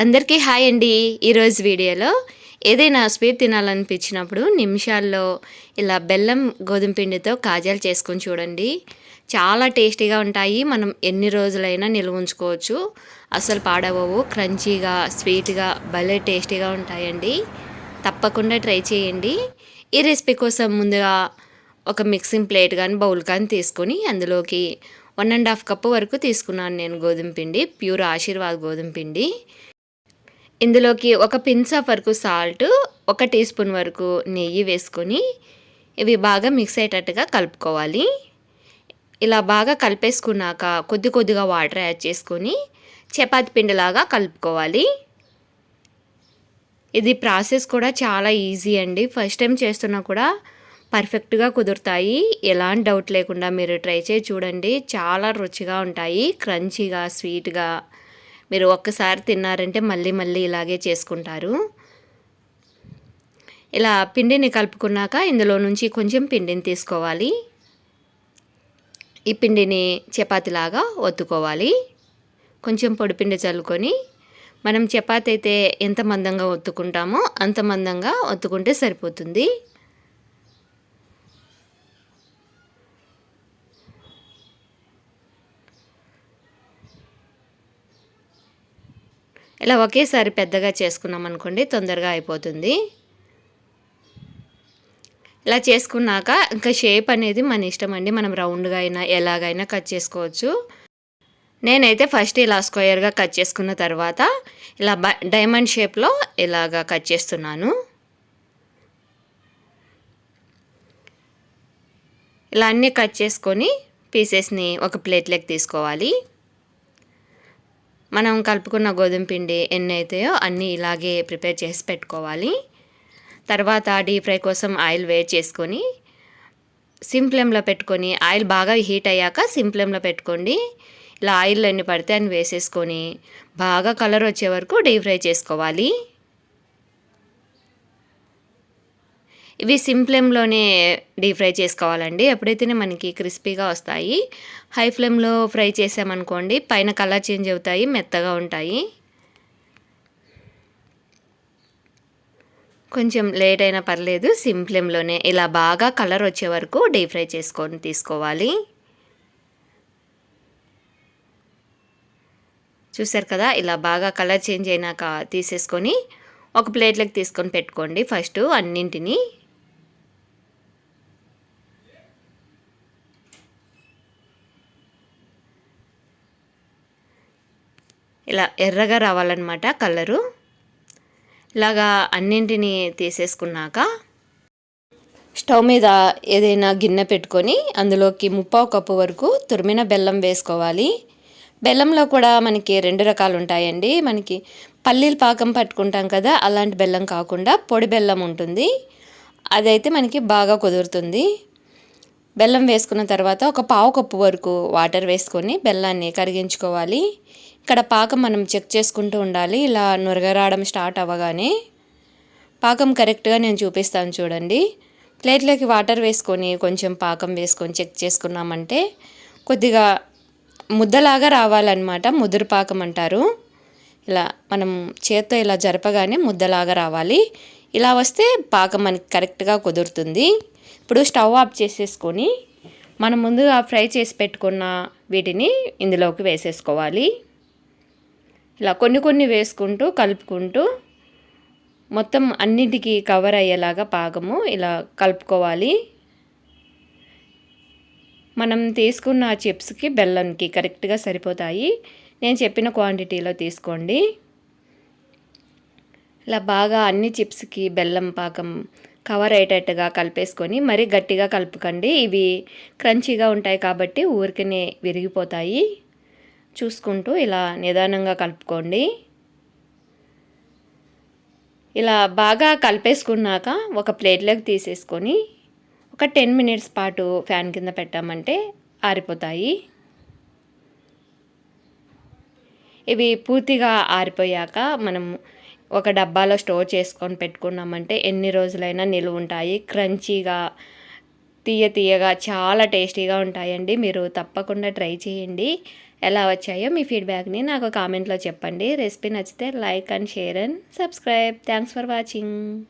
అందరికీ హాయ్ అండి. ఈరోజు వీడియోలో ఏదైనా స్వీట్ తినాలనిపించినప్పుడు నిమిషాల్లో ఇలా బెల్లం గోధుమ పిండితో కాజాలు చేసుకొని చూడండి. చాలా టేస్టీగా ఉంటాయి. మనం ఎన్ని రోజులైనా నిల్వ ఉంచుకోవచ్చు. అసలు పాడవవు. క్రంచీగా స్వీట్గా భలే టేస్టీగా ఉంటాయండి. తప్పకుండా ట్రై చేయండి. ఈ రెసిపీ కోసం ముందుగా ఒక మిక్సింగ్ ప్లేట్ కానీ బౌల్ కానీ తీసుకొని అందులోకి 1.5 కప్పు వరకు తీసుకున్నాను నేను గోధుమ పిండి. ప్యూర్ ఆశీర్వాద్ గోధుమ పిండి. ఇందులోకి ఒక పిన్స్ ఆఫ్ వరకు సాల్ట్, 1 టీ స్పూన్ వరకు నెయ్యి వేసుకొని ఇవి బాగా మిక్స్ అయ్యేటట్టుగా కలుపుకోవాలి. ఇలా బాగా కలిపేసుకున్నాక కొద్ది కొద్దిగా వాటర్ యాడ్ చేసుకొని చపాతీ పిండిలాగా కలుపుకోవాలి. ఇది ప్రాసెస్ కూడా చాలా ఈజీ అండి. ఫస్ట్ టైం చేస్తున్నా కూడా పర్ఫెక్ట్గా కుదురుతాయి. ఎలాంటి డౌట్ లేకుండా మీరు ట్రై చేసి చూడండి. చాలా రుచిగా ఉంటాయి, క్రంచీగా స్వీట్గా. మీరు ఒక్కసారి తిన్నారంటే మళ్ళీ మళ్ళీ ఇలాగే చేసుకుంటారు. ఇలా పిండిని కలుపుకున్నాక ఇందులో నుంచి కొంచెం పిండిని తీసుకోవాలి. ఈ పిండిని చపాతీలాగా ఒత్తుకోవాలి. కొంచెం పొడిపిండి చల్లుకొని మనం చపాతీ అయితే ఎంత మందంగా ఒత్తుకుంటామో అంత మందంగా ఒత్తుకుంటే సరిపోతుంది. ఇలా ఒకేసారి పెద్దగా చేసుకున్నాం అనుకోండి, తొందరగా అయిపోతుంది. ఇలా చేసుకున్నాక ఇంకా షేప్ అనేది మన ఇష్టం అండి. మనం రౌండ్గా అయినా ఎలాగైనా కట్ చేసుకోవచ్చు. నేనైతే ఫస్ట్ ఇలా స్క్వేర్గా కట్ చేసుకున్న తర్వాత ఇలా డైమండ్ షేప్లో ఇలాగా కట్ చేస్తున్నాను. ఇలా అన్నీ కట్ చేసుకొని పీసెస్ని ఒక ప్లేట్లోకి తీసుకోవాలి. మనం కలుపుకున్న గోధుమ పిండి ఎన్ని అవుతాయో అన్నీ ఇలాగే ప్రిపేర్ చేసి పెట్టుకోవాలి. తర్వాత డీప్ ఫ్రై కోసం ఆయిల్ వేడి చేసుకొని సిమ్ ఫ్లేమ్లో పెట్టుకొని, ఆయిల్ బాగా హీట్ అయ్యాక సిమ్ ఫ్లేమ్లో పెట్టుకోండి. ఇలా ఆయిల్ ఎన్ని పడితే అని వేసేసుకొని బాగా కలర్ వచ్చే వరకు డీప్ ఫ్రై చేసుకోవాలి. ఇవి సిమ్ ఫ్లేమ్లోనే డీప్ ఫ్రై చేసుకోవాలండి. ఎప్పుడైతేనే మనకి క్రిస్పీగా వస్తాయి. హై ఫ్లేమ్లో ఫ్రై చేసామనుకోండి పైన కలర్ చేంజ్ అవుతాయి, మెత్తగా ఉంటాయి. కొంచెం లేట్ అయినా పర్లేదు, సిమ్ ఫ్లేమ్లోనే ఇలా బాగా కలర్ వచ్చే వరకు డీప్ ఫ్రై చేసుకొని తీసుకోవాలి. చూసారు కదా, ఇలా బాగా కలర్ చేంజ్ అయినాక తీసేసుకొని ఒక ప్లేట్లోకి తీసుకొని పెట్టుకోండి. ఫస్ట్ అన్నింటినీ ఇలా ఎర్రగా రావాలన్నమాట కలరు. ఇలాగా అన్నింటినీ తీసేసుకున్నాక స్టవ్ మీద ఏదైనా గిన్నె పెట్టుకొని అందులోకి 1/4 కప్పు వరకు తురిమిన బెల్లం వేసుకోవాలి. బెల్లంలో కూడా మనకి 2 రకాలు ఉంటాయండి. మనకి పల్లీల పాకం పట్టుకుంటాం కదా, అలాంటి బెల్లం కాకుండా పొడి బెల్లం ఉంటుంది. అదైతే మనకి బాగా కుదురుతుంది. బెల్లం వేసుకున్న తర్వాత ఒక 1/4 కప్పు వరకు వాటర్ వేసుకొని బెల్లాన్ని కరిగించుకోవాలి. ఇక్కడ పాకం మనం చెక్ చేసుకుంటూ ఉండాలి. ఇలా నురగరావడం స్టార్ట్ అవ్వగానే పాకం కరెక్ట్గా నేను చూపిస్తాను చూడండి. ప్లేట్లోకి వాటర్ వేసుకొని కొంచెం పాకం వేసుకొని చెక్ చేసుకున్నామంటే కొద్దిగా ముద్దలాగా రావాలన్నమాట. ముదురు పాకం అంటారు. ఇలా మనం చేత్తో ఇలా జరపగానే ముద్దలాగా రావాలి. ఇలా వస్తే పాకం మనకి కరెక్ట్గా కుదురుతుంది. ఇప్పుడు స్టవ్ ఆఫ్ చేసేసుకొని మనం ముందుగా ఫ్రై చేసి పెట్టుకున్న వీటిని ఇందులోకి వేసేసుకోవాలి. ఇలా కొన్ని కొన్ని వేసుకుంటూ కలుపుకుంటూ మొత్తం అన్నిటికీ కవర్ అయ్యేలాగా పాకము ఇలా కలుపుకోవాలి. మనం తీసుకున్న చిప్స్కి బెల్లంకి కరెక్ట్గా సరిపోతాయి. నేను చెప్పిన క్వాంటిటీలో తీసుకోండి. ఇలా బాగా అన్ని చిప్స్కి బెల్లం పాకం కవర్ అయ్యేటట్టుగా కలిపేసుకొని మరీ గట్టిగా కలుపుకండి. ఇవి క్రంచీగా ఉంటాయి కాబట్టి ఊరికనే విరిగిపోతాయి. చూసుకుంటూ ఇలా నిదానంగా కలుపుకోండి. ఇలా బాగా కలిపేసుకున్నాక ఒక ప్లేట్లోకి తీసేసుకొని ఒక 10 మినిట్స్ పాటు ఫ్యాన్ కింద పెట్టామంటే ఆరిపోతాయి. ఇవి పూర్తిగా ఆరిపోయాక మనం ఒక డబ్బాలో స్టోర్ చేసుకొని పెట్టుకున్నామంటే ఎన్ని రోజులైనా నిలువ ఉంటాయి. క్రంచీగా తీయగా చాలా టేస్టీగా ఉంటాయండి. మీరు తప్పకుండా ట్రై చేయండి. ఎలా వచ్చాయో మీ ఫీడ్బ్యాక్ని నాకు కామెంట్లో చెప్పండి. రెసిపీ నచ్చితే like and share and subscribe. Thanks for watching.